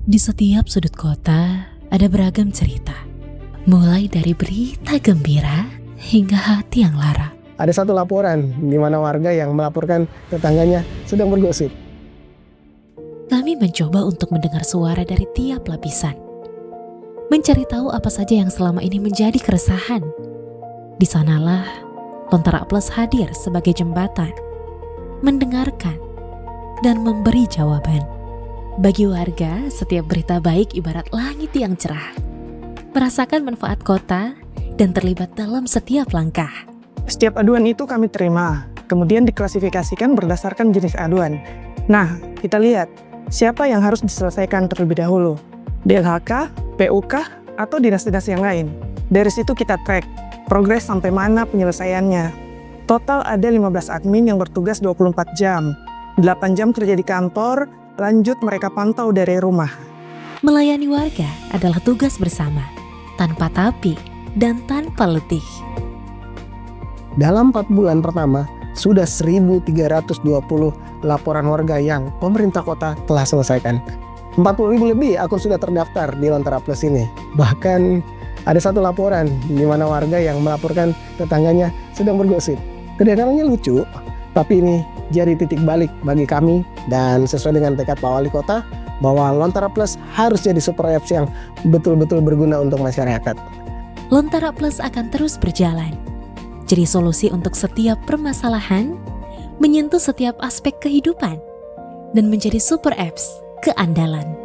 Di setiap sudut kota ada beragam cerita, mulai dari berita gembira hingga hati yang lara. Ada satu laporan di mana warga yang melaporkan tetangganya sedang bergosip. Kami mencoba untuk mendengar suara dari tiap lapisan, mencari tahu apa saja yang selama ini menjadi keresahan. Di sanalah Lontara Plus hadir sebagai jembatan, mendengarkan dan memberi jawaban. Bagi warga, setiap berita baik ibarat langit yang cerah. Merasakan manfaat kota dan terlibat dalam setiap langkah. Setiap aduan itu kami terima, kemudian diklasifikasikan berdasarkan jenis aduan. Nah, kita lihat siapa yang harus diselesaikan terlebih dahulu. DLHK, PUK, atau dinas-dinas yang lain. Dari situ kita track progres sampai mana penyelesaiannya. Total ada 15 admin yang bertugas 24 jam. 8 jam kerja di kantor, lanjut mereka pantau dari rumah. Melayani warga adalah tugas bersama, tanpa tapi dan tanpa letih. Dalam 4 bulan pertama, sudah 1.320 laporan warga yang pemerintah kota telah selesaikan. 40.000 lebih akun sudah terdaftar di Lontara Plus ini. Bahkan ada satu laporan di mana warga yang melaporkan tetangganya sedang bergosip. Kedengarannya lucu, tapi ini jadi titik balik bagi kami dan sesuai dengan tekad Pak Wali Kota bahwa Lontara Plus harus jadi super apps yang betul-betul berguna untuk masyarakat. Lontara Plus akan terus berjalan, jadi solusi untuk setiap permasalahan, menyentuh setiap aspek kehidupan, dan menjadi super apps keandalan.